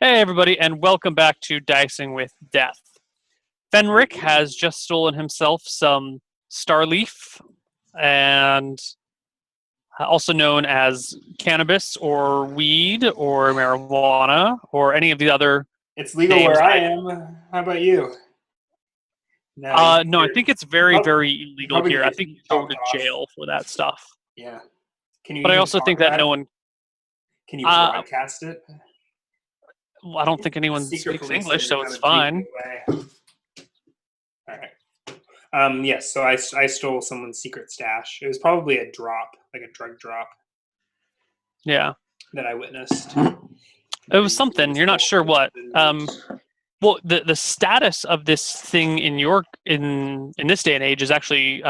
Hey, everybody, and welcome back to Dicing with Death. Fenric has just stolen himself some Starleaf, and also known as cannabis or weed or marijuana or any of the other It's legal names. where I am. How about you? No, No, I think it's very, very you illegal probably here. I get think you go chalked to off. jail for that stuff. Yeah. Can you But I even also talk think that about no it? one. Can you Uh, broadcast it? I don't think The anyone secret speaks police English, are so kind it's of taking fine. it away. All right. Yes. So I stole someone's secret stash. It was probably a drop, like a drug drop Yeah, that I witnessed. it was And it something. was You're not sure stolen. what. Well, the status of this thing in York in this day and age is actually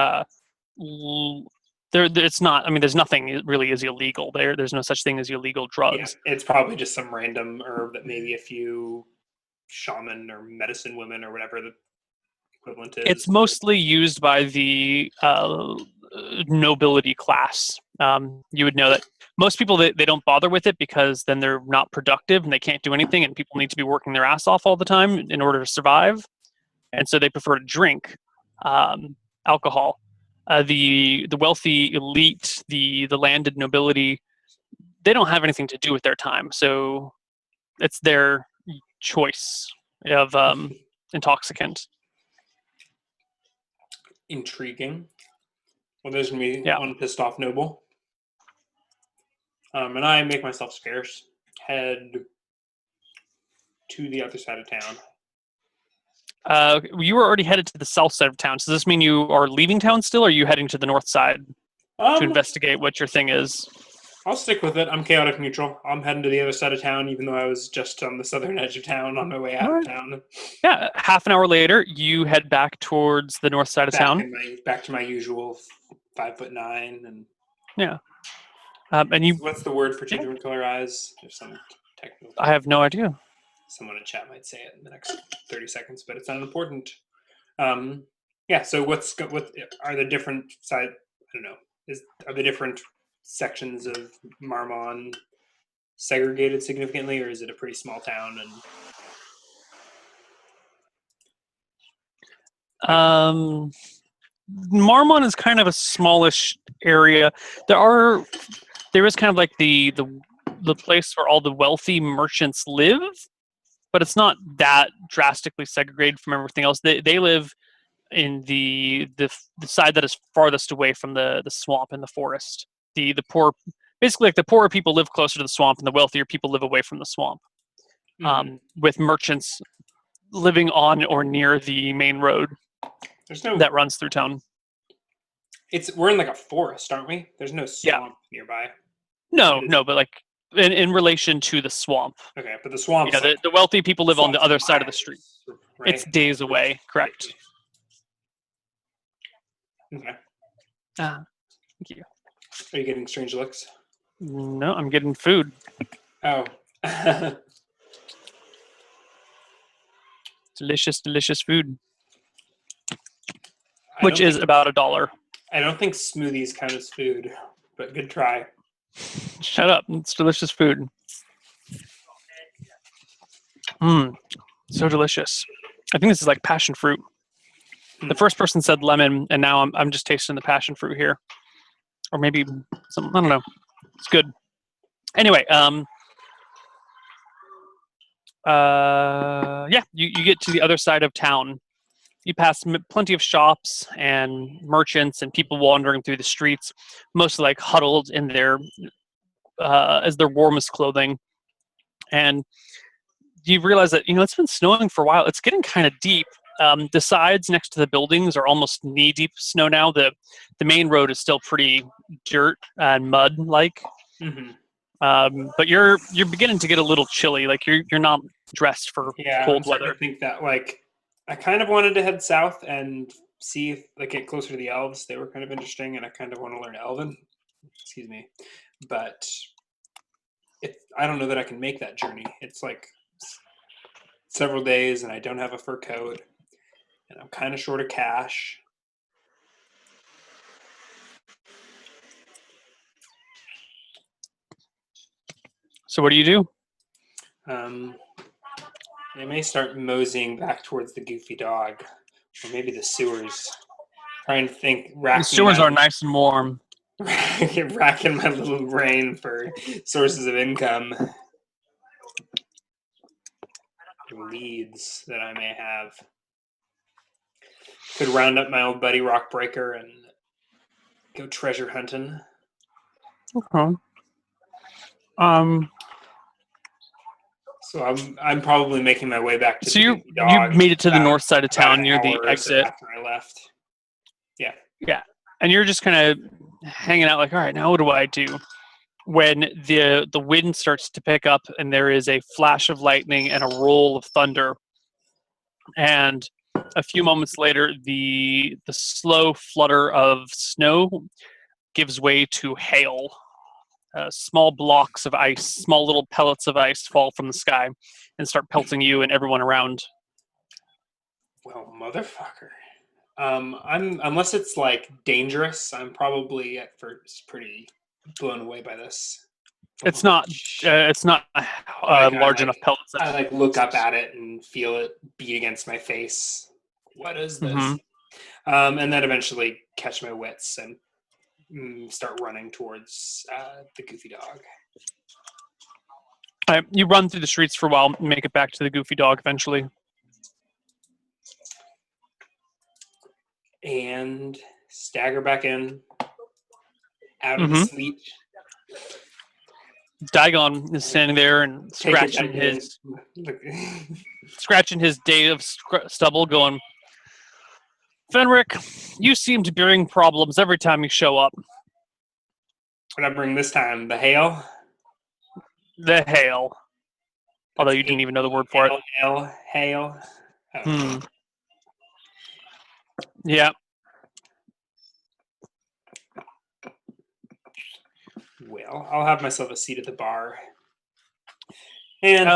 it's not. I mean, there's nothing really is illegal there. There's no such thing as illegal Yeah, drugs. it's probably just some random herb that maybe a few shaman or medicine women or whatever the equivalent It's is. mostly used by the nobility class. You would know that most people they don't bother with it because then they're not productive and they can't do anything, and people need to be working their ass off all the time in order to survive, and so they prefer to drink alcohol. The wealthy elite, the landed nobility, they don't have anything to do with their time, so it's their choice of intoxicant. Intriguing. Well, there's me, Yeah. one pissed off noble. And I make myself scarce. Head to the other side of town. You were already headed to the south side of town. So does this mean you are leaving town still, or are you heading to the north side to Um, investigate what your thing is? I'll stick with it. I'm chaotic neutral. I'm heading to the other side of town, even though I was just on the southern edge of town on my way All out of right. town. Yeah. Half an hour later, you head back towards the north side of town. Back to my usual 5'9" and Yeah. And you. what's the word for two Yeah, different color eyes? There's some technical I term. have no idea. Someone in chat might say it in the next 30 seconds, but it's not important. Um, yeah. So what are the different side? I don't know. Are the different sections of Marmon segregated significantly, or is it a pretty small town? Marmon is kind of a smallish area. There is kind of like the place where all the wealthy merchants live, but it's not that drastically segregated from everything else. They live in the side that is farthest away from the swamp and the forest. The poor, basically, like the poorer people live closer to the swamp, and the wealthier people live away from the swamp. With merchants living on or near the main road There's no. that runs through town. We're in like a forest, aren't we? There's no Yeah. swamp nearby. No, but like in relation to the swamp. Okay, but the swamp's The wealthy people live on the other side of the miles, street. right? It's days away, correct? Okay. Thank you. Are you getting strange looks? No, I'm getting food. Oh. Delicious, delicious food. Which is about $1. I don't think smoothies count as food, but good try. Shut up. It's delicious food. So delicious. I think this is like passion fruit. The first person said lemon, and now I'm just tasting the passion fruit here. Or maybe some, I don't know. It's good. Anyway, yeah, you get to the other side of town. You pass plenty of shops and merchants and people wandering through the streets, mostly like huddled in their as their warmest clothing. And you realize that it's been snowing for a while. It's getting kind of deep. The sides next to the buildings are almost knee deep snow now. The main road is still pretty dirt and mud like. But you're beginning to get a little chilly. Like you're not dressed for cold weather. I think that I kind of wanted to head south and see if get closer to the elves. They were kind of interesting, and I kind of want to learn Elven. Excuse me, but I don't know that I can make that journey. It's like several days, and I don't have a fur coat, and I'm kind of short of cash. So what do you do? I may start moseying back towards the goofy dog, or maybe the sewers. Trying to think, The racking sewers my are nice and warm. racking my little brain for sources of income, leads that I may have. Could round up my old buddy Rockbreaker and go treasure hunting. Okay. Um. So I'm probably making my way back to So the you goofy dog. made it to the about- north side of about town an near the hour or so exit. after I left. Yeah, and you're just kind of hanging out, like, all right, now what do I do? When the wind starts to pick up, and there is a flash of lightning and a roll of thunder, and a few moments later, the slow flutter of snow gives way to hail. Small blocks of ice, small little pellets of ice fall from the sky and start pelting you and everyone around. Well, motherfucker. I'm unless it's like dangerous, I'm probably at first pretty blown away by this. It's not large enough pellets. I like look up at it and feel it beat against my face. What is this? Mhm. And then eventually catch my wits and start running towards the goofy dog. You run through the streets for a while, make it back to the goofy dog eventually. And stagger back in, out of the sleet. Dagon is standing there and scratching his day of stubble, going, Fenric, you seem to bring problems every time you show up. What I bring this time? The hail? The hail. Although you didn't even know the word for it. Hail. Oh. Yeah. Well, I'll have myself a seat at the bar. And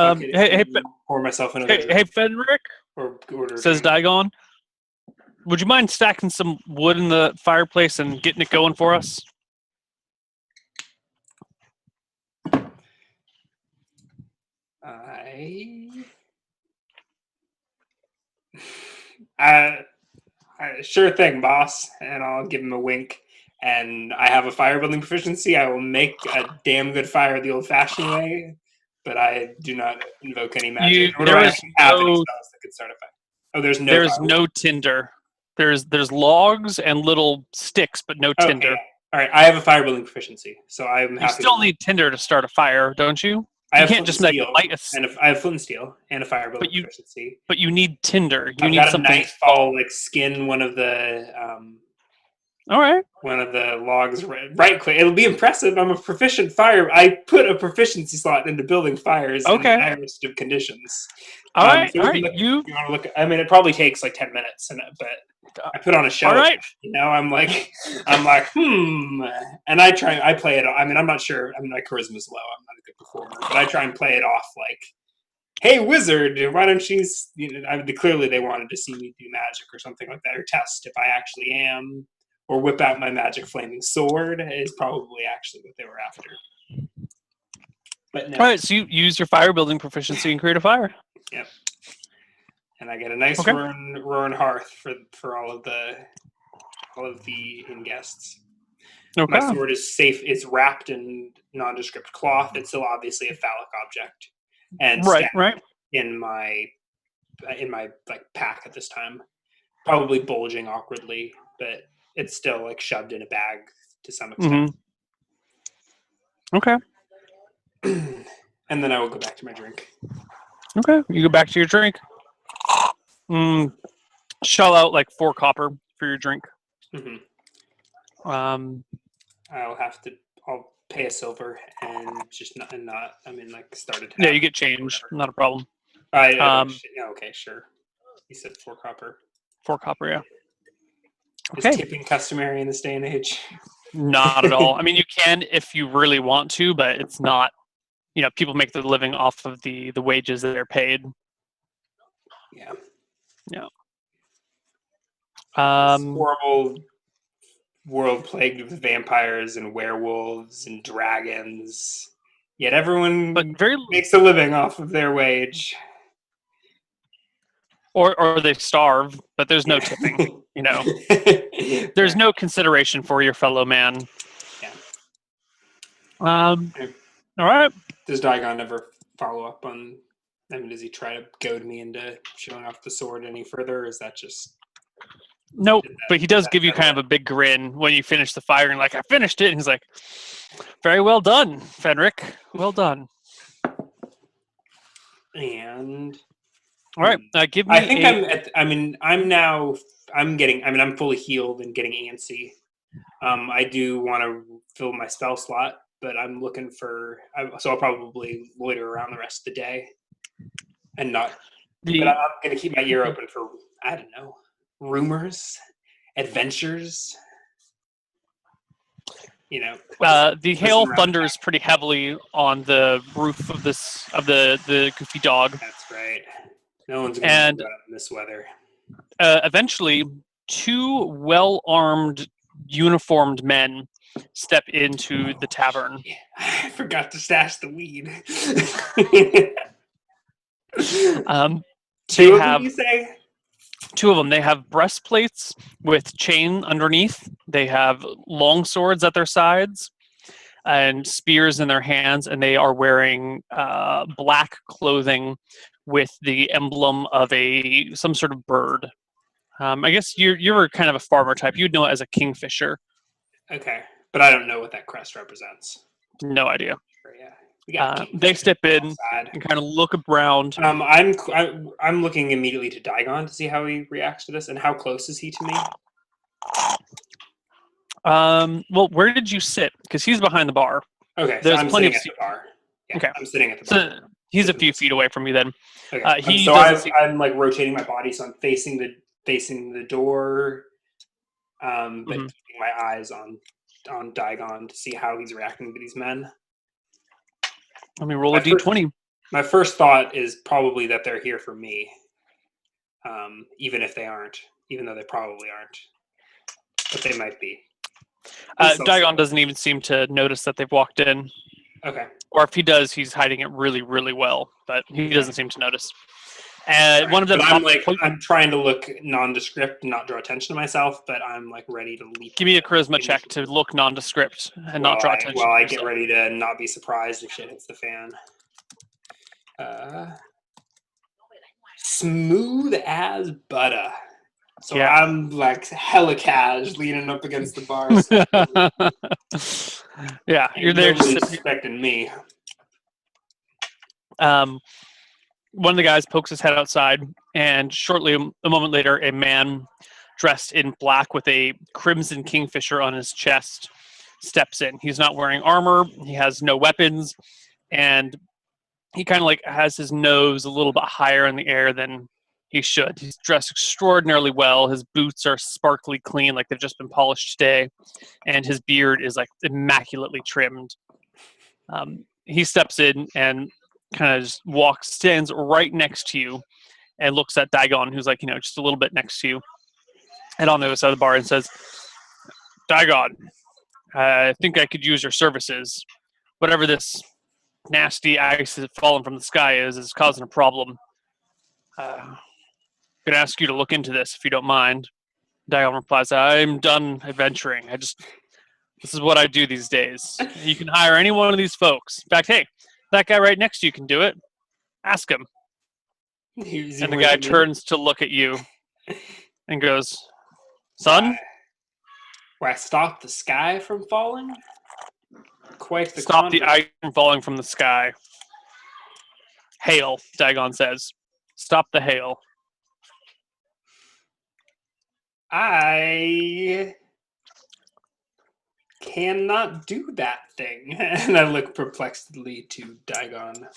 pour myself another drink. Hey, Fenric, or order says Dagon. Would you mind stacking some wood in the fireplace and getting it going for us? Sure thing, boss. And I'll give him a wink. And I have a fire building proficiency. I will make a damn good fire the old-fashioned way, but I do not invoke any magic. There is have any spells that could start a fire. Oh, there's no tinder. There's logs and little sticks, but no tinder. Okay. All right, I have a fire building proficiency, so I'm happy. You still need tinder to start a fire, don't you? You can't just like light a. I have flint and steel and a fire building proficiency. But you need tinder. You need something. A knife. I'll like skin one of the. All right. One of the logs right quick. It'll be impressive. I'm a proficient fire. I put a proficiency slot into building fires in the direst of conditions. All right. So all right. You want to look? I mean, it probably takes like 10 minutes, but I put on a show. All right. You know, I'm like, and I play it. I mean, I'm not sure. I mean, my charisma's low. I'm not a good performer, but I try and play it off like, hey, wizard, why don't you? Clearly, they wanted to see me do magic or something like that, or test if I actually am. Or whip out my magic flaming sword is probably actually what they were after. But no. All right, so you use your fire building proficiency and create a fire. Yep. And I get a nice roaring hearth for all of the in guests. Okay. My sword is safe. It's wrapped in nondescript cloth. It's still obviously a phallic object, and right in my like pack at this time, probably bulging awkwardly, but it's still like shoved in a bag to some extent. Okay. And then I will go back to my drink. Okay, you go back to your drink. Shell out like 4 copper for your drink. I'll pay a silver and just not. I mean, like started. Yeah, you get change. Not a problem. Okay, sure. You said 4 copper. 4 copper, yeah. Okay. Is tipping customary in this day and age? Not at all. I mean, you can if you really want to, but it's not. You know, people make their living off of the wages that they're paid. Yeah. Yeah. Horrible world plagued with vampires and werewolves and dragons Yet everyone but very makes a living off of their wage. or they starve, but there's no tipping. There's no consideration for your fellow man. Yeah. All right. Does Daigon ever follow up on? I mean, does he try to goad me into showing off the sword any further, or is that just? Nope, but he does give you kind of a big grin when you finish the fire, and like, I finished it, and he's like, very well done, Fenric. Well done. And all right, give me. I think I'm fully healed and getting antsy. I do want to fill my spell slot, but I'm looking for. So I'll probably loiter around the rest of the day, and not. But I'm going to keep my ear open for, I don't know, rumors, adventures. The hail thunders pretty heavily on the roof of the Goofy Dog. That's right. No one's going to do that in this weather. Eventually, two well-armed, uniformed men step into the tavern. Yeah. I forgot to stash the weed. Two of them, you say? Two of them. They have breastplates with chain underneath. They have long swords at their sides and spears in their hands, and they are wearing black clothing with the emblem of some sort of bird. I guess you're kind of a farmer type. You'd know it as a kingfisher. Okay, but I don't know what that crest represents. No idea. Yeah. They step in and kind of look around. I'm looking immediately to Daigon to see how he reacts to this, and how close is he to me? Well, where did you sit? Because he's behind the bar. Okay, so I'm sitting at the bar. Yeah, okay, I'm sitting at the bar. So he's a few feet away from you then. Okay. I'm like rotating my body, so I'm facing the door, but keeping my eyes on Daigon to see how he's reacting to these men. Let me roll a d20. My first thought is probably that they're here for me, even if they aren't, even though they probably aren't, but they might be. Daigon doesn't even seem to notice that they've walked in. Okay. Or if he does, he's hiding it really, really well, but he doesn't seem to notice. And one of them. I'm trying to look nondescript and not draw attention to myself, but I'm like ready to leap. Give me a charisma check to look nondescript and not draw attention. I get ready to not be surprised if shit hits the fan. Smooth as butter. So yeah. I'm like hella cash leaning up against the bar. Yeah, you're there just expecting me. One of the guys pokes his head outside, and shortly, a moment later, a man dressed in black with a crimson kingfisher on his chest steps in. He's not wearing armor. He has no weapons, and he kind of like has his nose a little bit higher in the air than he should. He's dressed extraordinarily well. His boots are sparkly clean, like they've just been polished today, and his beard is like immaculately trimmed. He steps in and kind of just stands right next to you and looks at Daigon, who's like, just a little bit next to you and on the other side of the bar, and says, Daigon, I think I could use your services. Whatever this nasty ice that's fallen from the sky is causing a problem. I'm going to ask you to look into this if you don't mind. Daigon replies, I'm done adventuring. This is what I do these days. You can hire any one of these folks. In fact, hey, that guy right next to you can do it. Ask him. And the guy turns to look at you and goes, son? Why stop the sky from falling? Quite the Stop the ice from falling from the sky. Hail, Daigon says. Stop the hail. I cannot do that thing. And I look perplexedly to Daigon.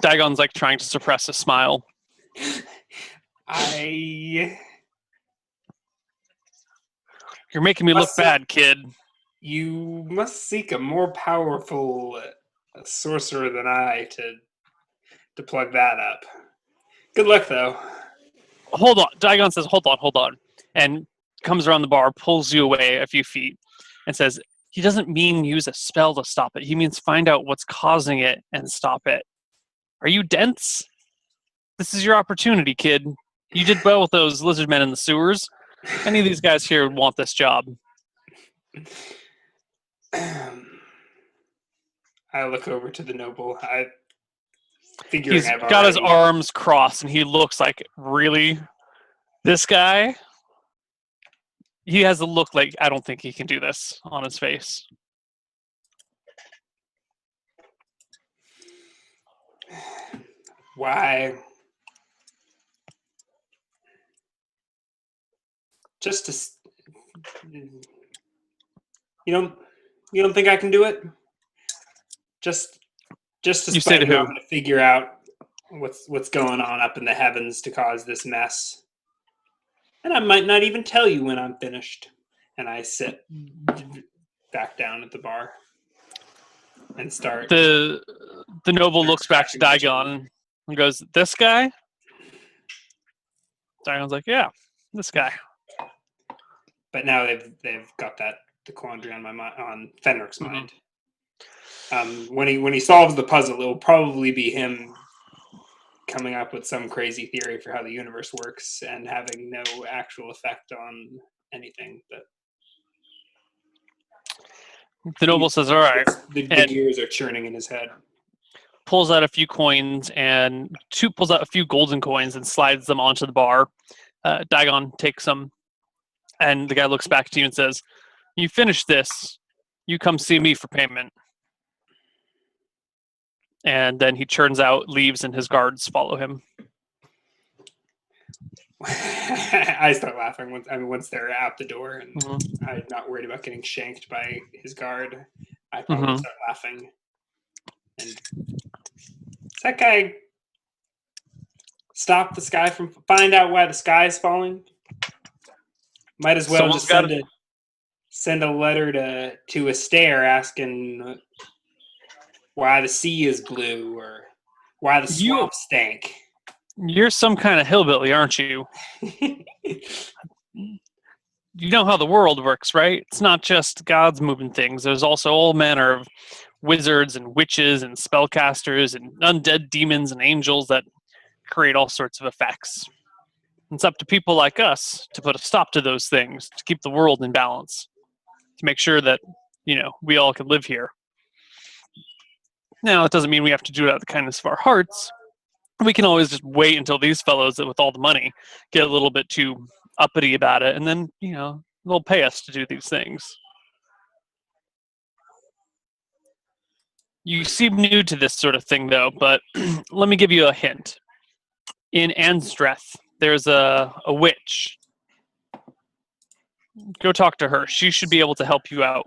Daigon's like trying to suppress a smile. You're making me look bad, kid. You must seek a more powerful sorcerer than I to plug that up. Good luck, though. Hold on. Daigon says, hold on. And comes around the bar, pulls you away a few feet, and says, he doesn't mean use a spell to stop it. He means find out what's causing it and stop it. Are you dense? This is your opportunity, kid. You did well with those lizard men in the sewers. Any of these guys here would want this job. I look over to the noble. He's got his arms crossed, and he looks like, really? This guy? He has a look like, I don't think he can do this on his face. Why? Just to... You don't think I can do it? Just to You say to who? I'm going to figure out what's going on up in the heavens to cause this mess. And I might not even tell you when I'm finished. And I sit back down at the bar and start. The noble looks back to Daigon and goes, "This guy?" Daigon's like, "Yeah, this guy." But now they've got the quandary on on Fenric's mind. When he solves the puzzle, it will probably be him coming up with some crazy theory for how the universe works and having no actual effect on anything. But the noble says, "All right." The gears are churning in his head. Pulls out a few coins and pulls out a few golden coins and slides them onto the bar. Daigon takes them, and the guy looks back to you and says, "You finish this, you come see me for payment." And then he churns out, leaves, and his guards follow him. I start laughing once they're out the door, and I'm not worried about getting shanked by his guard. I probably start laughing. And does that guy stop the sky from find out why the sky is falling? Might as well just send a letter to Astaire asking why the sea is blue or why the swamp stank. You're some kind of hillbilly, aren't you? You know how the world works, right? It's not just gods moving things. There's also all manner of wizards and witches and spellcasters and undead demons and angels that create all sorts of effects. It's up to people like us to put a stop to those things, to keep the world in balance, to make sure that, we all can live here. Now, that doesn't mean we have to do it out of the kindness of our hearts. We can always just wait until these fellows with all the money get a little bit too uppity about it, and then, they'll pay us to do these things. You seem new to this sort of thing, though, but let me give you a hint. In Anstreth, there's a witch. Go talk to her. She should be able to help you out.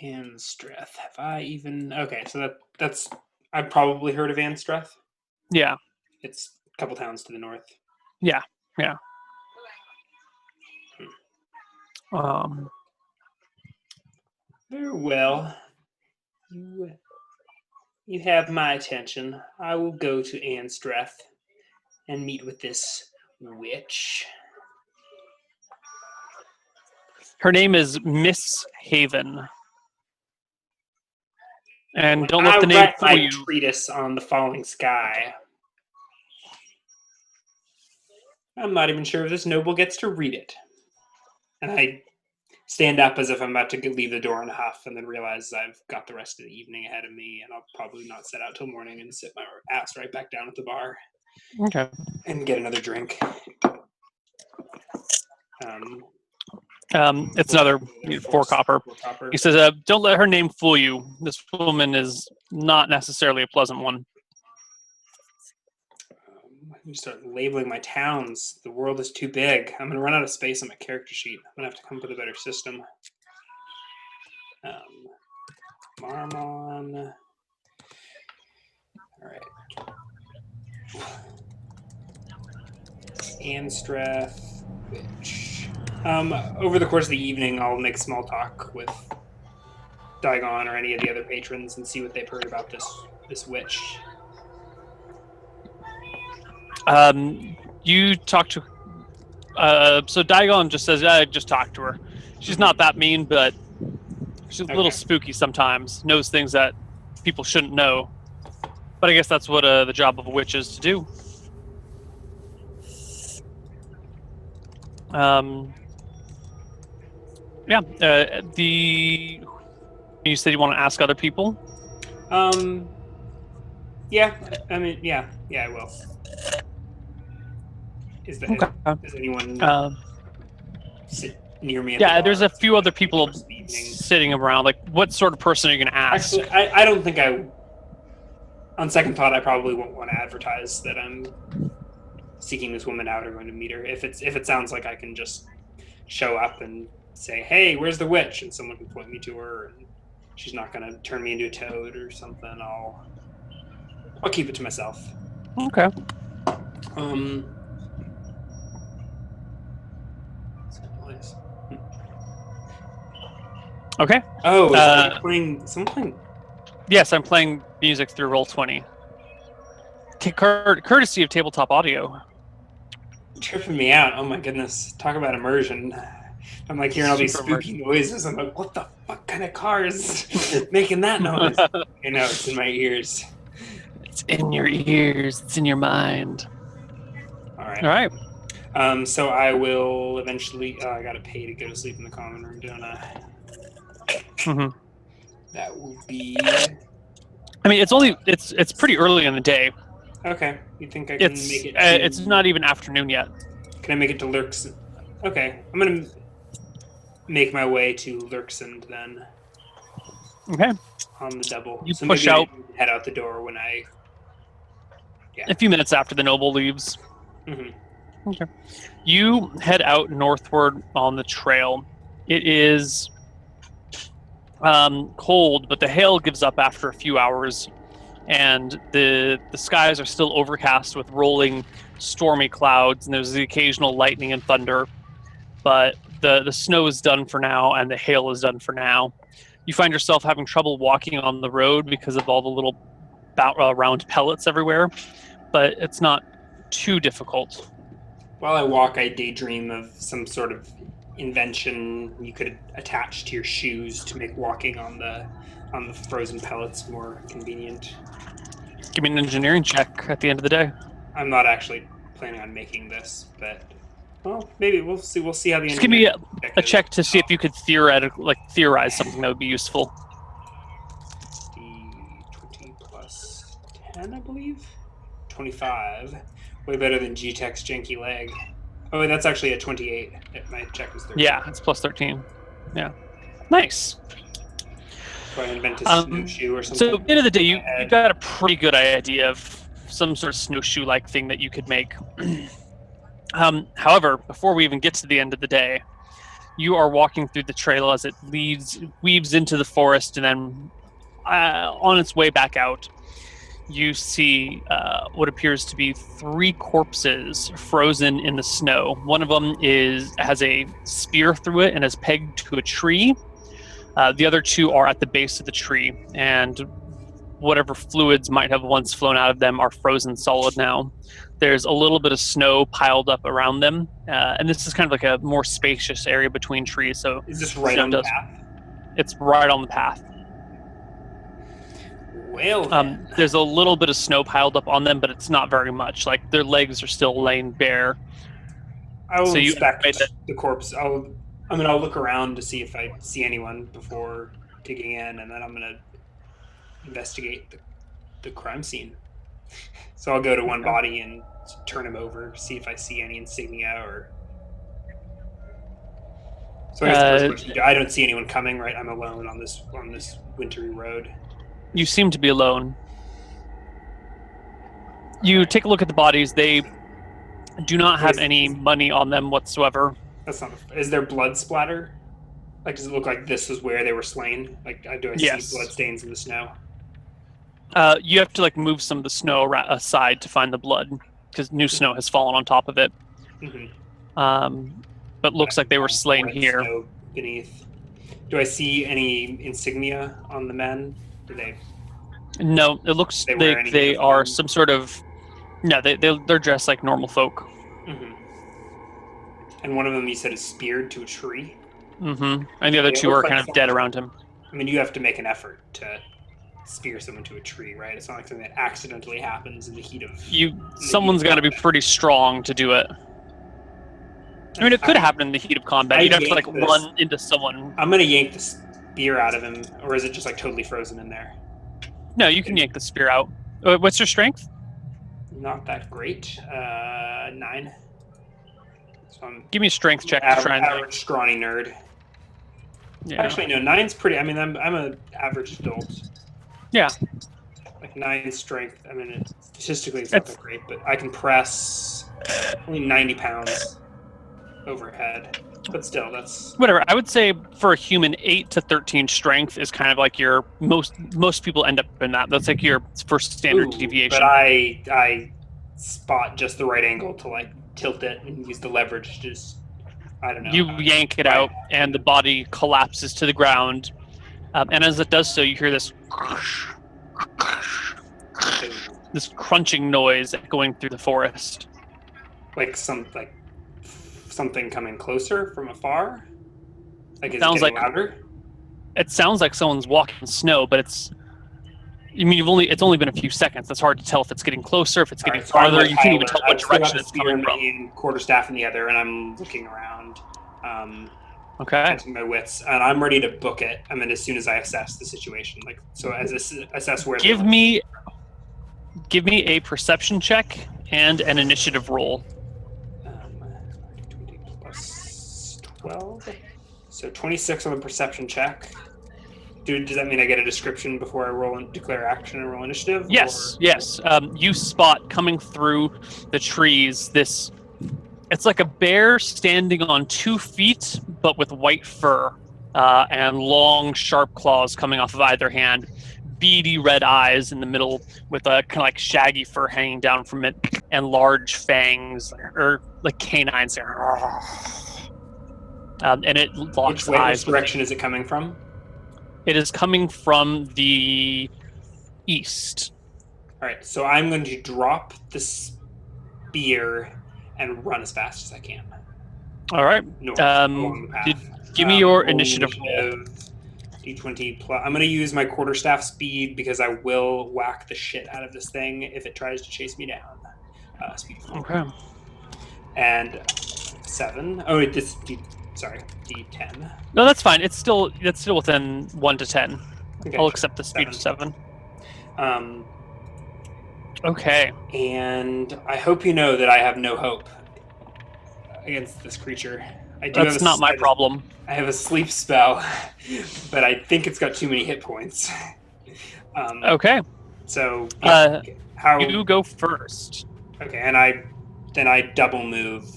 Anstreth. Have I even... Okay, so that's... I've probably heard of Anstreth. Yeah. It's a couple towns to the north. Yeah. Very well. You have my attention. I will go to Anstreth and meet with this witch. Her name is Miss Haven. And don't let the name fool you. I treatise on the falling sky. I'm not even sure if this noble gets to read it. And I stand up as if I'm about to leave the door in a huff, and then realize I've got the rest of the evening ahead of me, and I'll probably not set out till morning and sit my ass right back down at the bar. Okay. And get another drink. It's another 4 copper. He says, don't let her name fool you. This woman is not necessarily a pleasant one. You start labeling my towns. The world is too big. I'm going to run out of space on my character sheet. I'm going to have to come up with a better system. Marmon. All right. Anstreth, witch. Over the course of the evening, I'll make small talk with Daigon or any of the other patrons and see what they've heard about this witch. You talk to... so Daigon just says, just talk to her. She's not that mean, but She's a little Okay. spooky sometimes. Knows things that people shouldn't know. But I guess that's what the job of a witch is to do. Yeah. You said you want to ask other people. Yeah. I mean, yeah, I will. Is anyone sit near me? At the Yeah, bar? there's a few other people Most of the evening. sitting around. Like, what sort of person are you going to ask? Actually, I don't think on second thought, I probably won't want to advertise that I'm seeking this woman out or going to meet her. If it sounds like I can just show up and say, "Hey, where's the witch?" and someone can point me to her, and she's not going to turn me into a toad or something, I'll keep it to myself. Okay. Okay. Oh, is someone playing? Yes, I'm playing music through Roll20. Courtesy of Tabletop Audio. Tripping me out. Oh my goodness. Talk about immersion. I'm like hearing all these Super spooky noises. I'm like, what the fuck kind of car is making that noise? You know, it's in my ears. It's in your ears. It's in your mind. All right. All right. So I will eventually. I gotta pay to go to sleep in the common room, don't I? Mm-hmm. That will be. I mean, it's pretty early in the day. Okay. You think I can make it? It's not even afternoon yet. Can I make it to Lurksund? Okay, I'm gonna make my way to Lurksund then. Okay. On the double. You so push maybe out. I can head out the door when I. Yeah. A few minutes after the noble leaves. Mm-hmm. Okay. You head out northward on the trail. It is cold, but the hail gives up after a few hours, and the skies are still overcast with rolling, stormy clouds, and there's the occasional lightning and thunder. But the snow is done for now, and the hail is done for now. You find yourself having trouble walking on the road because of all the little round pellets everywhere, but it's not too difficult. While I walk, I daydream of some sort of invention you could attach to your shoes to make walking on the frozen pellets more convenient. Give me an engineering check at the end of the day. I'm not actually planning on making this, but well, maybe we'll see. We'll see how the Just give me a is. check to see if you could theorize something that would be useful. D20 plus 10, I believe. 25. Way better than G-Tech's janky leg. Oh, that's actually a 28. My check was 13. Yeah, it's plus 13. Yeah. Nice. So I invent a snowshoe or something. So at the end of the day, you got a pretty good idea of some sort of snowshoe-like thing that you could make. However, before we even get to the end of the day, you are walking through the trail as it weaves into the forest, and then on its way back out, you see what appears to be 3 corpses frozen in the snow. One of them has a spear through it and is pegged to a tree. The other 2 are at the base of the tree, and whatever fluids might have once flown out of them are frozen solid now. There's a little bit of snow piled up around them, and this is kind of like a more spacious area between trees. So is this right on the path? It's right on the path. Well, there's a little bit of snow piled up on them, but it's not very much. Like, their legs are still laying bare. I will inspect the corpse. I'll look around to see if I see anyone before digging in, and then I'm going to investigate the crime scene. So I'll go to one body and turn him over, see if I see any insignia or... So I guess the first question, I don't see anyone coming, right? I'm alone on this wintry road. You seem to be alone. You take a look at the bodies. They do not have any money on them whatsoever. That's not... Is there blood splatter? Like, does it look like this is where they were slain? Like, do I see blood stains in the snow? You have to move some of the snow aside to find the blood, because new snow has fallen on top of it. Mm-hmm. But looks like they were slain here. Snow beneath. Do I see any insignia on the men? Do they? No, it looks like they are some sort of. No, they're dressed like normal folk. Mm-hmm. And one of them, you said, is speared to a tree. Mm-hmm. And the other 2 are kind of dead around him. I mean, you have to make an effort to spear someone to a tree, right? It's not like something that accidentally happens in the heat of. Someone's got to be pretty strong to do it. I mean, it could happen in the heat of combat. You'd have to like run into someone. I'm gonna yank the spear out of him, or is it just like totally frozen in there? No, you can yank the spear out. What's your strength? Not that great. 9. So Give me a strength check to try and average scrawny nerd. Yeah. Actually, no, 9's pretty. I mean, I'm an average adult. Yeah. Like 9 strength. I mean, statistically, it's not that great, but I can press only 90 pounds overhead. But still, that's whatever. I would say for a human, 8 to 13 strength is kind of like your most people end up in that. That's like your first standard deviation. But I spot just the right angle to like tilt it and use the leverage to just, I don't know. You yank it out, and the body collapses to the ground. And as it does so, you hear this crunching noise going through the forest. Like something coming closer from afar. Like is sounds it getting like louder? It sounds like someone's walking in snow, but it's. I mean, it's only been a few seconds. That's hard to tell if it's getting closer, if it's getting farther. You can't even tell what direction it's coming from. Quarterstaff in the other, and I'm looking around. Okay. My wits, and I'm ready to book it. I mean, as soon as I assess the situation, like so, as assess where. Give me a perception check and an initiative roll. 20 plus 12, so 26 on the perception check. Does that mean I get a description before I roll and declare action and roll initiative? Yes, yes. You spot coming through the trees this. It's like a bear standing on 2 feet, but with white fur and long, sharp claws coming off of either hand. Beady red eyes in the middle with a kind of like shaggy fur hanging down from it, and large fangs or like canines. And it locks eyes. Which direction is it coming from? It is coming from the east. All right, so I'm going to drop the spear and run as fast as I can. All right. North, along the path. Give me your initiative roll. D20 plus. I'm going to use my quarterstaff speed because I will whack the shit out of this thing if it tries to chase me down. Speed 4. Okay. And 7. Oh, D10. No, that's fine. That's still within 1 to 10. Okay, I'll accept the speed of 7. Okay. And I hope you know that I have no hope against this creature. That's not my problem. I have a sleep spell, but I think it's got too many hit points. Okay. So how you go first? Okay, and I double move.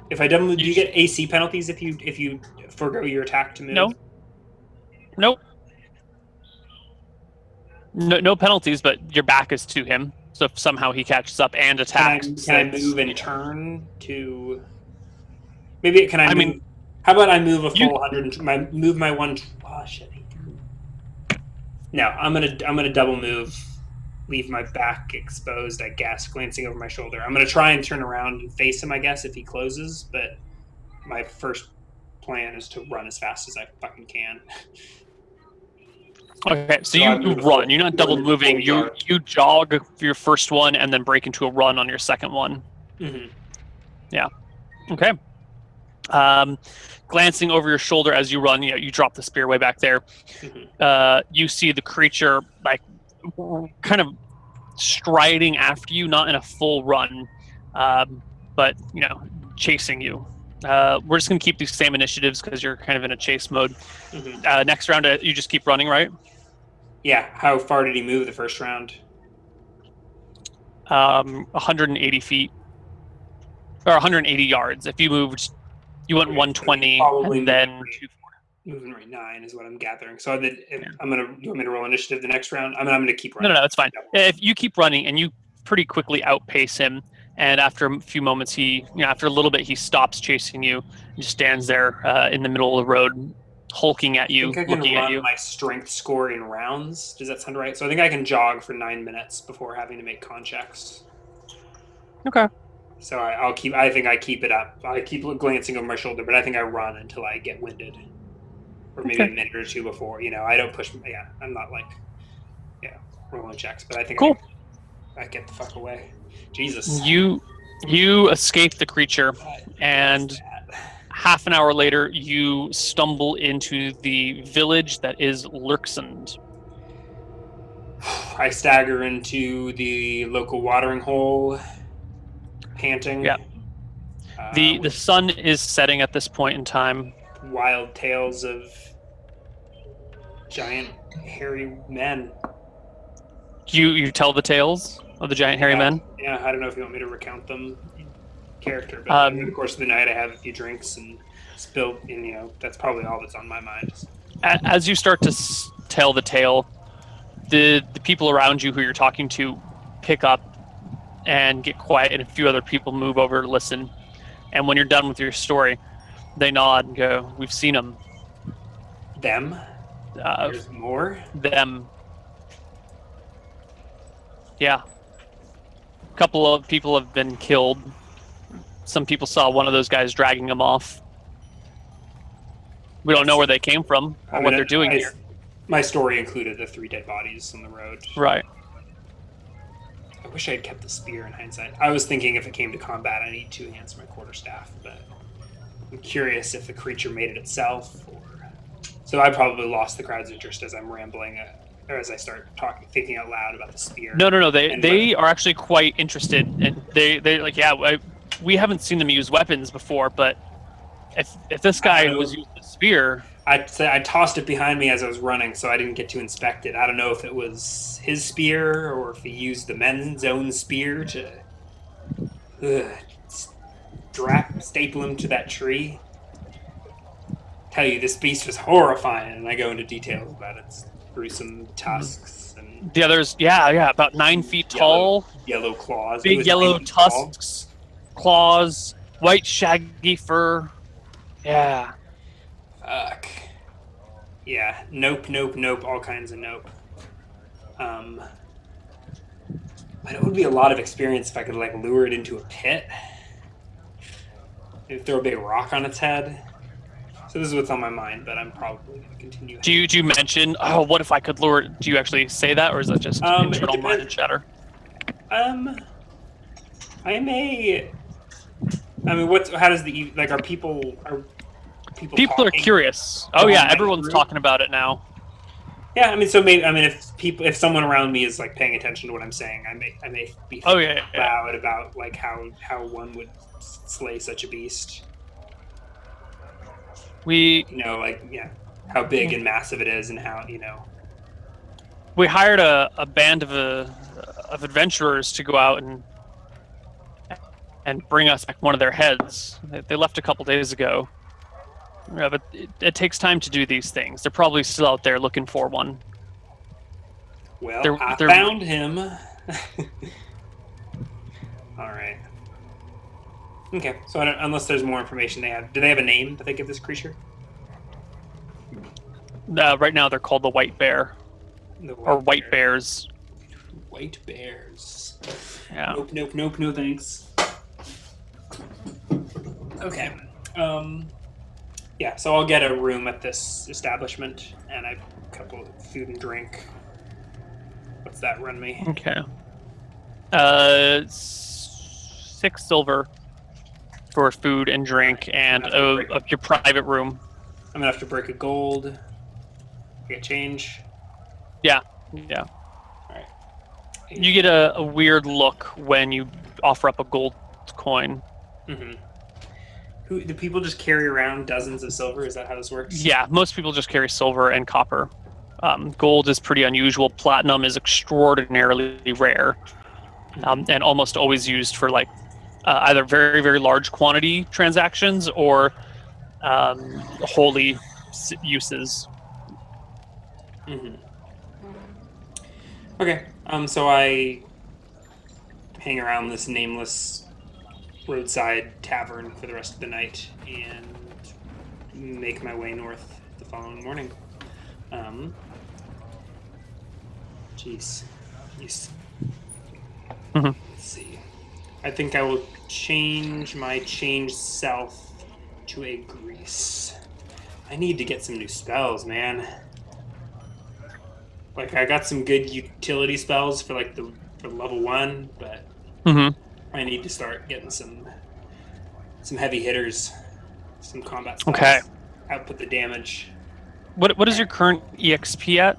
If I double move, do you get AC penalties if you forgo your attack to move? No. Nope. No penalties, but your back is to him. So if somehow he catches up and attacks, can I move and turn to? Maybe can I? Mean, how about I move a full 100? Move my one. Oh shit! No, I'm gonna double move, leave my back exposed. I guess, glancing over my shoulder. I'm gonna try and turn around and face him. I guess if he closes, but my first plan is to run as fast as I fucking can. Okay, so you run. You're not double moving. You jog for your first one and then break into a run on your second one. Mm-hmm. Yeah. Okay. Glancing over your shoulder as you run, you drop the spear way back there. Mm-hmm. You see the creature like kind of striding after you, not in a full run, but chasing you. We're just gonna keep these same initiatives because you're kind of in a chase mode. Mm-hmm. Next round, you just keep running, right? Yeah. How far did he move the first round? 180 feet or 180 yards. If you moved, you went 120 and then 240. Moving right 9 is what I'm gathering. So you want me to roll initiative the next round? I'm gonna keep running. No, it's fine. If you keep running and you pretty quickly outpace him, and after a few moments, after a little bit, he stops chasing you and just stands there in the middle of the road, hulking at you, I think I looking can at you. run my strength score in rounds. Does that sound right? So I think I can jog for 9 minutes before having to make con checks. Okay. So I think I keep it up. I keep glancing over my shoulder, but I think I run until I get winded. or maybe a minute or two before. I don't push. Yeah, I'm not like rolling checks, but I think Cool. I get the fuck away. Jesus. You escape the creature, and half an hour later, you stumble into the village that is Lurksund. I stagger into the local watering hole, panting. Yeah. The sun is setting at this point in time. Wild tales of giant hairy men. You tell the tales of the giant hairy men? Yeah, I don't know if you want me to recount them in character, but over the course of the night I have a few drinks and spilled, and that's probably all that's on my mind. As you start to tell the tale, the people around you who you're talking to pick up and get quiet, and a few other people move over to listen. And when you're done with your story, they nod and go, "We've seen them." Them? There's more? Them. Yeah. A couple of people have been killed. Some people saw one of those guys dragging them off. We don't know where they came from or what they're doing here. My story included the 3 dead bodies on the road. Right. I wish I had kept the spear in hindsight. I was thinking if it came to combat, I need 2 hands for my quarterstaff, but I'm curious if the creature made it itself. So I probably lost the crowd's interest as I'm rambling, or as I start thinking out loud about the spear. No. They are actually quite interested, and they like, we haven't seen them use weapons before, but if this guy was using a spear, I tossed it behind me as I was running, so I didn't get to inspect it. I don't know if it was his spear or if he used the men's own spear to staple him to that tree. Tell you, this beast was horrifying, and I go into details about its gruesome tusks and the others, about 9 feet tall, yellow claws, big yellow tusks, claws, white shaggy fur. Yeah. Fuck. Yeah. Nope. All kinds of nope. But it would be a lot of experience if I could lure it into a pit. Maybe throw a big rock on its head. So this is what's on my mind, but I'm probably going to continue. Do you mention, what if I could lure it? Do you actually say that, or is that just internal mind and chatter? I may. I mean, how does are people People are curious. Oh yeah, everyone's talking about it now. Yeah, I mean, so maybe if someone around me is paying attention to what I'm saying, I may be loud about how one would slay such a beast. How big and massive it is, and how we hired a band of adventurers to go out and bring us back one of their heads. They left a couple days ago. Yeah, but it takes time to do these things. They're probably still out there looking for one. Well, I found him. All right. Okay, so unless there's more information they have. Do they have a name that they give this creature? Right now they're called the White Bear. White Bears. White Bears. Yeah. Nope, no thanks. Okay. Yeah, so I'll get a room at this establishment, and a couple of food and drink. What's that run me? Okay. 6 silver for food and drink, and your private room. I'm gonna have to break a gold. Get change. Yeah. All right. You get a weird look when you offer up a gold coin. Mm-hmm. Do people just carry around dozens of silver? Is that how this works? Yeah, most people just carry silver and copper. Gold is pretty unusual. Platinum is extraordinarily rare, and almost always used for either very, very large quantity transactions or holy uses. Mm-hmm. Okay, so I hang around this nameless roadside tavern for the rest of the night and make my way north the following morning. Jeez. Mm-hmm. Let's see. I think I will change my change self to a grease. I need to get some new spells, man. Like I got some good utility spells for like for level 1, but Hmm. I need to start getting some heavy hitters, some combat spells. Okay. Output the damage. What is your current EXP at?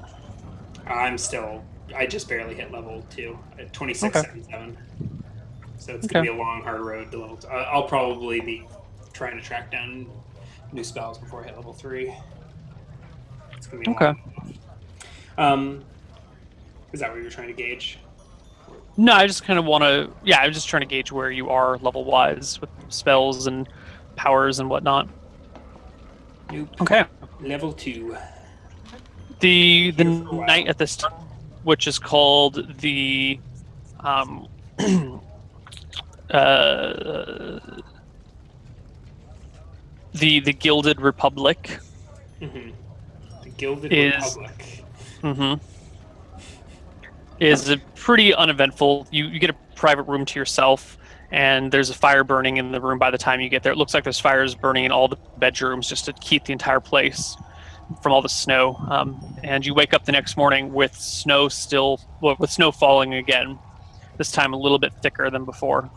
I just barely hit level 2 at 2677. So it's Okay. gonna be a long, hard road to level 2. I'll probably be trying to track down new spells before I hit level 3. It's gonna be Okay. long. Is that what you're trying to gauge? No, I just kind of want to. Yeah, I'm just trying to gauge where you are level wise with spells and powers and whatnot. Nope. Okay. Level 2. The Here for a while. knight at this time, which is called the uh, the Gilded Republic. Mm-hmm. The Gilded Is- Republic. Mm-hmm. Is a pretty uneventful. You get a private room to yourself, and there's a fire burning in the room by the time you get there. It looks like there's fires burning in all the bedrooms just to keep the entire place from all the snow. And you wake up the next morning with snow with snow falling again. This time a little bit thicker than before.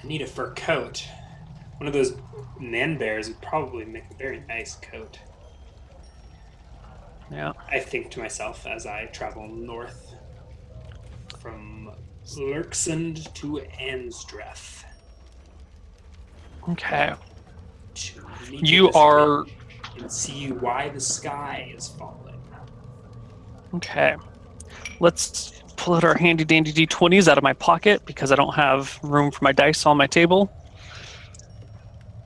I need a fur coat. One of those man bears would probably make a very nice coat. Yeah. I think to myself as I travel north from Lurksund to Anstreth. Okay. To meet You this are ridge and see why the sky is falling. okay. Let's pull out our handy dandy d20s out of my pocket because I don't have room for my dice on my table.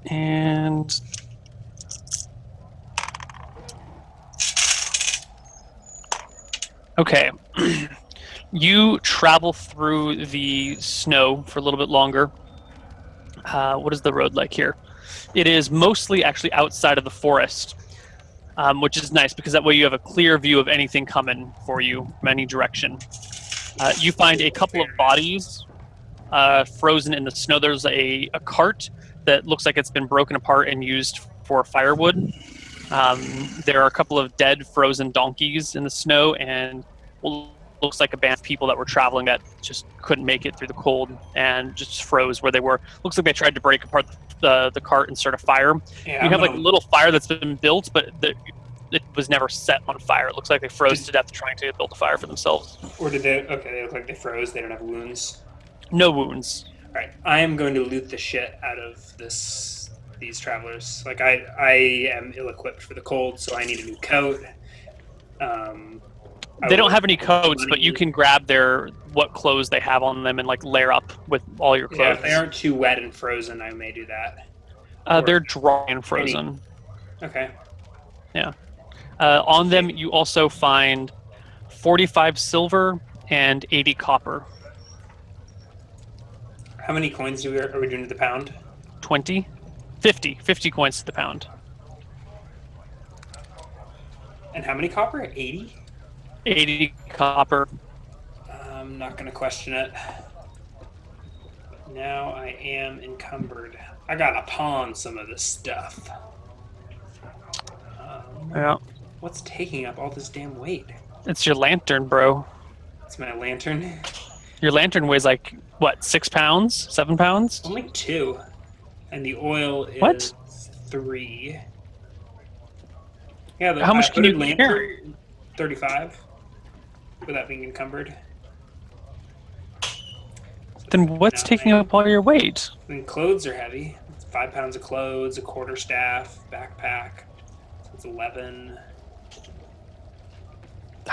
And okay. You travel through the snow for a little bit longer. What is the road like here? It is mostly actually outside of the forest, which is nice because that way you have a clear view of anything coming for you from any direction. You find a couple of bodies frozen in the snow. There's a cart that looks like it's been broken apart and used for firewood. There are a couple of dead frozen donkeys in the snow, and looks like a band of people that were traveling that just couldn't make it through the cold and just froze where they were. Looks like they tried to break apart the cart and start a fire. Yeah, You have like a little fire that's been built, but it was never set on fire. It looks like they froze to death trying to build a fire for themselves. Or did they? Okay, they look like they froze. They don't have wounds. No wounds. All right, I am going to loot the shit out of these travelers. Like I am ill-equipped for the cold, so I need a new coat. They don't have any coats, but you can grab what clothes they have on them and like layer up with all your Yeah, clothes. if they aren't too wet and frozen, I may do that. They're dry and frozen. Okay. On them, you also find 45 silver and 80 copper. How many coins are we doing to the pound? 20? 50 coins to the pound. And how many copper? 80? 80 copper. I'm not going to question it. But now I am encumbered. I got to pawn some of this stuff. Yeah. What's taking up all this damn weight? It's your lantern, bro. It's my lantern. Your lantern weighs like, what, 6 pounds? 7 pounds? Only 2. And the oil is What? 3. Yeah, How much can you lantern? 35. Without being encumbered. Then what's taking up all your weight? And clothes are heavy. It's 5 pounds of clothes, a quarterstaff, backpack. So it's 11.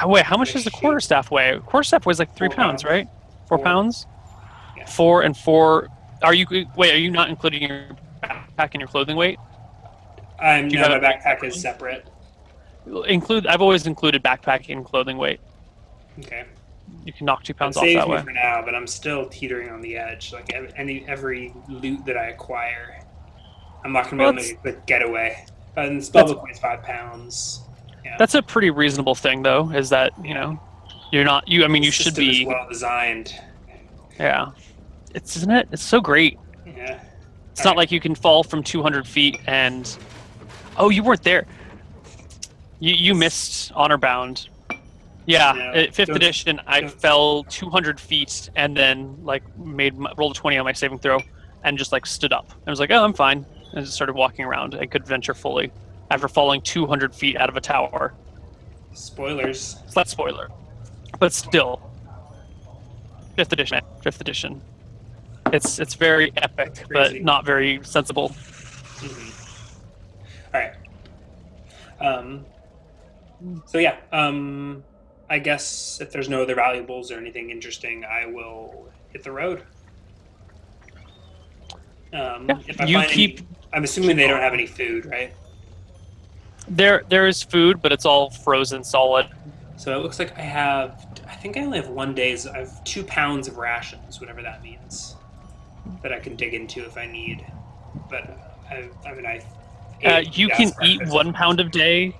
Wait, how much does the quarterstaff weigh? Quarterstaff weighs like 3 4 pounds, pounds. right? 4 4. pounds? Yeah. 4 and 4. Are you not including your backpack and your clothing weight? No, Do you have my a backpack backpack? is separate. I've always included backpack and clothing weight. Okay. You can knock 2 That pounds off saves that me way. for now, but I'm still teetering on the edge. Like every loot that I acquire, I'm not going to be able to make a quick getaway. And spellbook weighs 5 pounds. Yeah. That's a pretty reasonable thing, though. Is that you're not you? I mean, you The should system is be. well designed. Yeah, isn't it? It's so great. Yeah. It's All not right. like you can fall from 200 feet and... Oh, you weren't there. You missed Honor Bound. Yeah, No, at 5th don't- edition, I don't- fell 200 feet and then like rolled a 20 on my saving throw and just like stood up. I was like, oh, I'm fine. And just started walking around and could venture fully after falling 200 feet out of a tower. Spoilers. So that's spoiler. But still, 5th edition. 5th edition. It's very epic, Crazy. but not very sensible. All right. So yeah. I guess if there's no other valuables or anything interesting, I will hit the road. If I You find keep- I'm assuming they don't have any food, right? There is food, but it's all frozen solid. So it looks like I think I only have 1 day's. I have 2 pounds of rations, whatever that means, that I can dig into if I need. But I ate You gas can eat breakfast. 1 pound a day.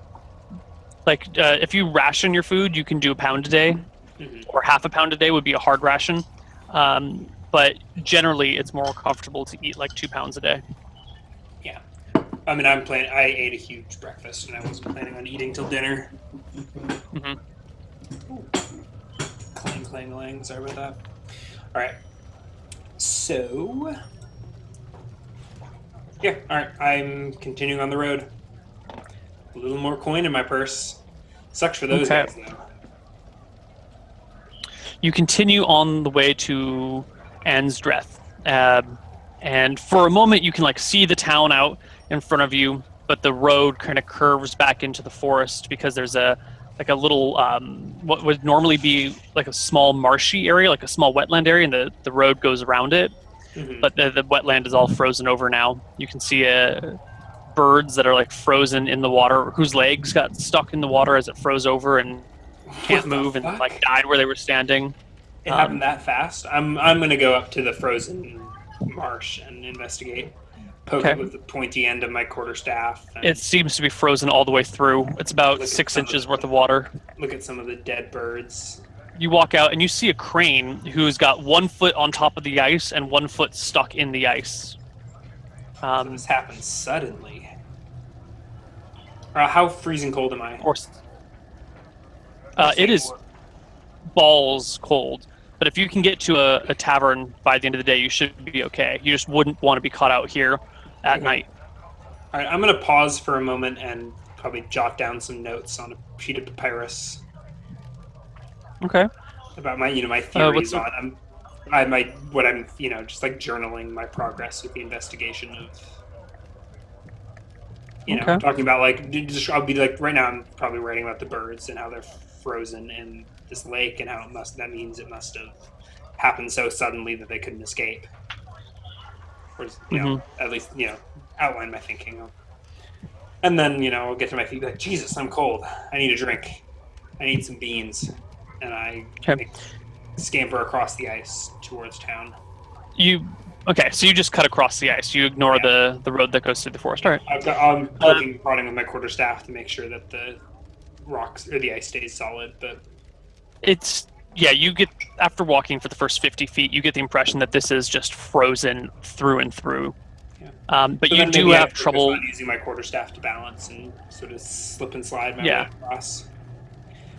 Like if you ration your food, you can do a pound a day, Mhm. or half a pound a day would be a hard ration. But generally, it's more comfortable to eat like 2 pounds a day. Yeah. I ate a huge breakfast, and I wasn't planning on eating till dinner. Mhm. Clang, clang, clang. Sorry about that. All right. So, yeah. All right. I'm continuing on the road. A little more coin in my purse. Sucks for those Okay. guys, though. You continue on the way to Ansdreth, and for a moment you can like see the town out in front of you, but the road kind of curves back into the forest because there's a little what would normally be like a small marshy area, like a small wetland area, and the road goes around it. Mhm. But the wetland is all frozen over now. You can see birds that are like frozen in the water, whose legs got stuck in the water as it froze over and can't What the move and fuck? like died where they were standing. It happened that fast. I'm gonna go up to the frozen marsh and investigate. Poke Okay. it with the pointy end of my quarterstaff. And It seems to be frozen all the way through. It's about Look at 6 some of inches the- worth of water. look at some of the dead birds. You walk out and you see a crane who's got 1 foot on top of the ice and 1 foot stuck in the ice. So this happened suddenly. How freezing cold am I? Of course, it is balls cold. But if you can get to a tavern by the end of the day, you should be okay. You just wouldn't want to be caught out here at Okay. night. All right, I'm gonna pause for a moment and probably jot down some notes on a sheet of papyrus Okay. about my what's theories the- on just like journaling my progress with the investigation of Okay. talking about like I'll be like right now I'm probably writing about the birds and how they're frozen in this lake and how that means it must have happened so suddenly that they couldn't escape, or at least outline my thinking. And then I'll get to my feet like, Jesus, I'm cold, I need a drink, I need some beans, and I Okay. scamper across the ice towards town. So you just cut across the ice. You ignore the road that goes through the forest. All right. I'm poking, prodding with my quarterstaff to make sure that the rocks or the ice stays solid. But You get, after walking for the first 50 feet, you get the impression that this is just frozen through and through. Yeah. But so you then do maybe I have focus trouble. on using my quarterstaff to balance and sort of slip and slide my Yeah. way across.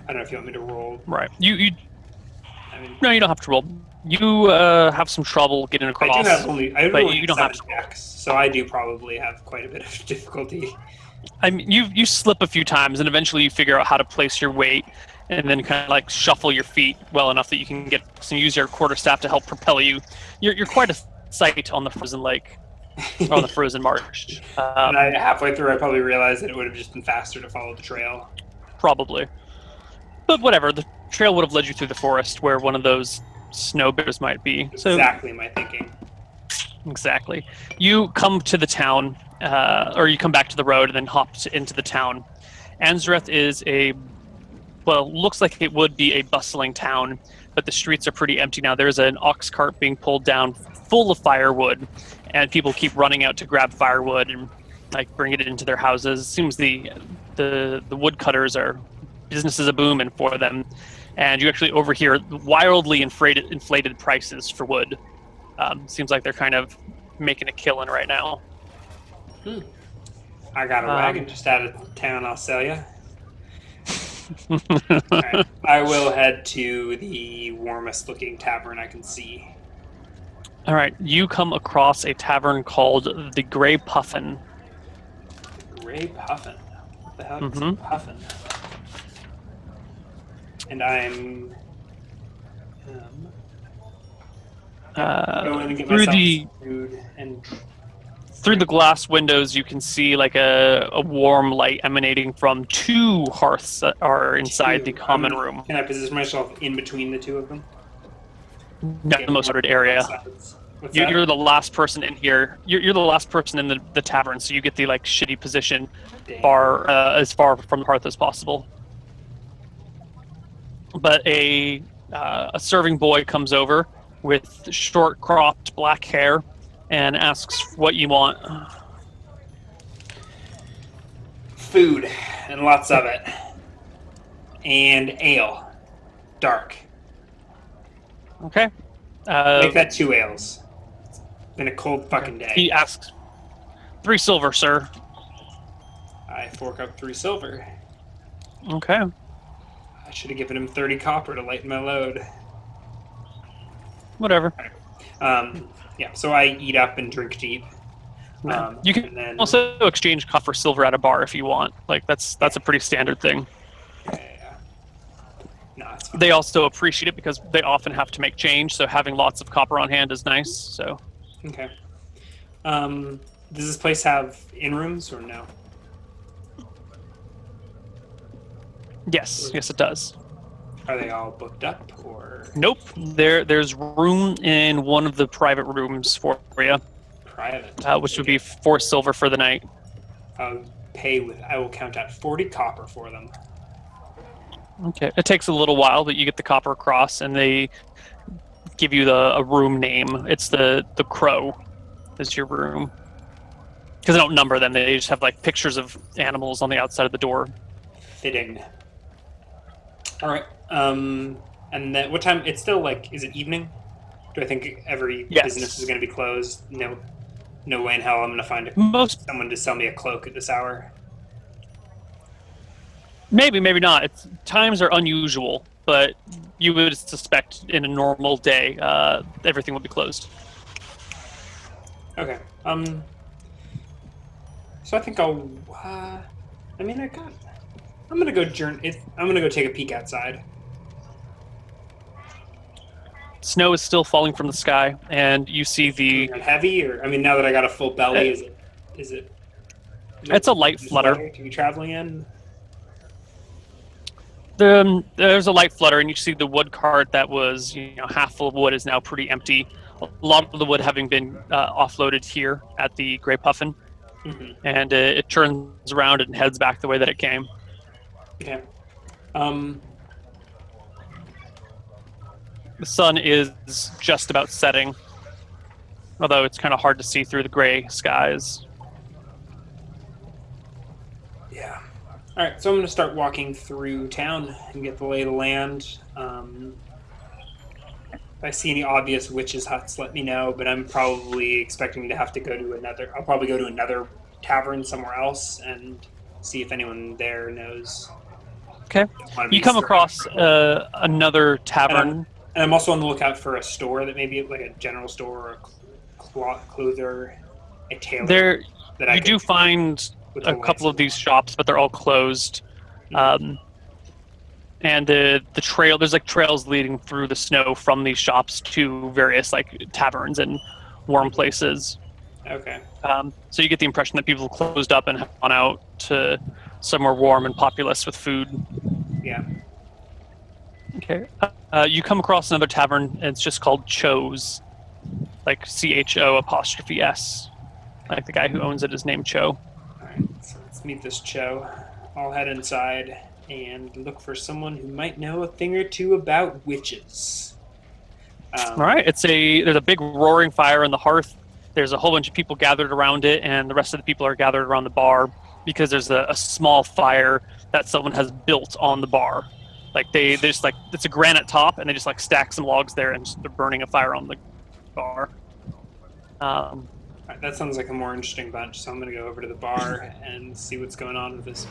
I don't know if you want me to roll. Right. I mean, No, you don't have to roll. You have some trouble getting across. I do have only. I but only you don't have 7 decks, so I do probably have quite a bit of difficulty. I mean, you slip a few times, and eventually you figure out how to place your weight, and then kind of like shuffle your feet well enough that you can get and use your quarterstaff to help propel you. You're quite a sight on the frozen lake, or on the frozen marsh. And halfway through, I probably realized that it would have just been faster to follow the trail. Probably, but whatever. The trail would have led you through the forest where one of those snow bears might be. So Exactly my thinking. exactly, you come to the town, or you come back to the road and then hop into the town. Ansreth is looks like it would be a bustling town, but the streets are pretty empty now. There's an ox cart being pulled down full of firewood, and people keep running out to grab firewood and like bring it into their houses. Seems the woodcutters are business is a booming for them, and you actually overhear wildly inflated prices for wood. Seems like they're kind of making a killing right now. I got a wagon just out of town. I'll sell you. All right. I will head to the warmest looking tavern I can see. All right, you come across a tavern called the Grey Puffin. Grey Puffin. What the hell is a puffin? And I'm going to get through myself the some food and through the glass windows, you can see like a warm light emanating from two hearths that are inside the common room. Can I position myself in between the two of them? Not the most crowded area. You're the last person in here. You're the last person in the tavern, so you get the like shitty position as far from the hearth as possible. But a serving boy comes over with short cropped black hair and asks what you want. Food, and lots of it. And ale. Dark. Okay. Make that 2 ales. It's been a cold fucking day. He asks, 3 silver, sir. I fork up 3 silver. Okay. I should have given him 30 copper to lighten my load. Whatever. Yeah, so I eat up and drink deep. You can also exchange copper for silver at a bar if you want. Like that's a pretty standard thing. Yeah. No, it's fine. They also appreciate it because they often have to make change, so having lots of copper on hand is nice. So. Okay. Does this place have in-rooms or no? Yes, it does. Are they all booked up or? Nope. There's room in one of the private rooms for you. Private. Which would be 4 silver for the night. I will count out 40 copper for them. Okay. It takes a little while, but you get the copper across, and they give you a room name. It's the Crow is your room. Because they don't number them. They just have like pictures of animals on the outside of the door. Fitting. All right. And then what time? It's still like, is it evening? Do I think every business is going to be closed? No way in hell I'm going to find someone to sell me a cloak at this hour. Maybe not. Times are unusual, but you would suspect in a normal day, everything would be closed. Okay. So I think I'll. I'm gonna go I'm gonna go take a peek outside. Snow is still falling from the sky, and you see the. Heavy, or now that I got a full belly, is it? It's a light flutter. To be traveling in. There's a light flutter, and you see the wood cart that was half full of wood is now pretty empty. A lot of the wood having been offloaded here at the Grey Puffin, and it turns around and heads back the way that it came. Okay. The sun is just about setting, although it's kind of hard to see through the gray skies. Yeah. All right, so I'm going to start walking through town and get the lay of the land. If I see any obvious witches' huts, let me know, but I'm probably expecting to have to go to another... I'll probably go to another tavern somewhere else and see if anyone there knows. Okay. You come across another tavern. And I'm also on the lookout for a store that maybe like a general store or a clother, a tailor. You do find a couple of these shops, but they're all closed. And the trail, there's like trails leading through the snow from these shops to various like taverns and warm places. Okay. So you get the impression that people have closed up and have gone out to somewhere warm and populous with food. Yeah. Okay. You come across another tavern, and it's just called Cho's, like CHO''S, like the guy who owns it is named Cho. All right, so let's meet this Cho. I'll head inside and look for someone who might know a thing or two about witches. All right. There's a big roaring fire in the hearth. There's a whole bunch of people gathered around it, and the rest of the people are gathered around the bar because there's a small fire that someone has built on the bar. Like they just like, it's a granite top, and they just like stack some logs there, and they're burning a fire on the bar. Alright, that sounds like a more interesting bunch, so I'm going to go over to the bar and see what's going on with this.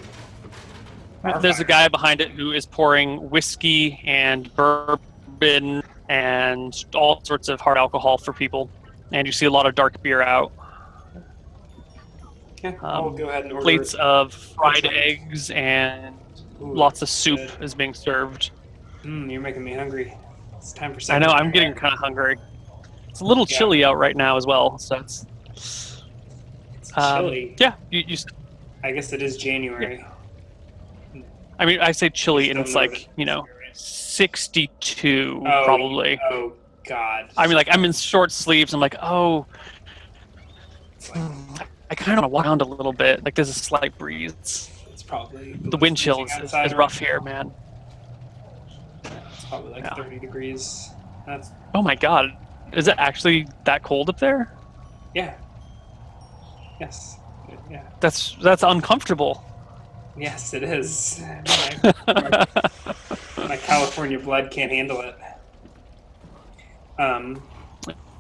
bar There's a fire. guy behind it who is pouring whiskey and bourbon and all sorts of hard alcohol for people. And you see a lot of dark beer out. Yeah, I'll go ahead and order Plates of fried That's right. eggs and Ooh, lots of soup good. is being served. You're making me hungry. It's time for I second know, I'm dinner. getting kind of hungry. It's a little Yeah. chilly out right now as well, so it's It's chilly. yeah. You I guess it is January. I mean, I say chilly, and Don't it's know like, the temperature. 62 Oh, probably. Oh God. I mean, like, I'm in short sleeves. I'm like, oh, It's like, I kind of want to walk around a little bit. Like, there's a slight breeze. it's probably The wind freezing chill is outside right rough now. here, man. It's probably like Yeah. 30 degrees. That's Oh my god, is it actually that cold up there? yeah. Yes. Yeah. That's uncomfortable. Yes, it is. My California blood can't handle it.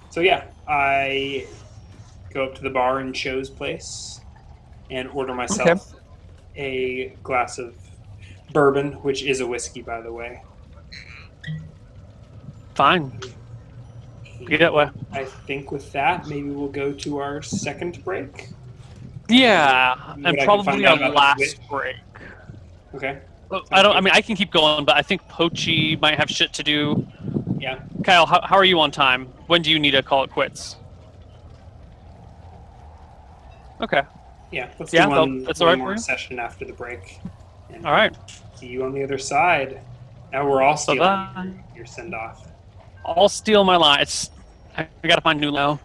So yeah, I go up to the bar in Cho's place and order myself a glass of bourbon, which is a whiskey, by the way. Fine. Be that way. I think with that, maybe we'll go to our second break. Yeah, What and I can probably find our out about last this break. Okay. I don't. I mean, I can keep going, but I think Pochi might have shit to do. Yeah. Kyle, how are you on time? When do you need to call it quits? Okay. Yeah. Let's Yeah, do one, that's one all right more for you? session after the break. And All right. see you on the other side. Now we're all stealing Bye-bye. your send off. I'll steal my line. I gotta find a new low.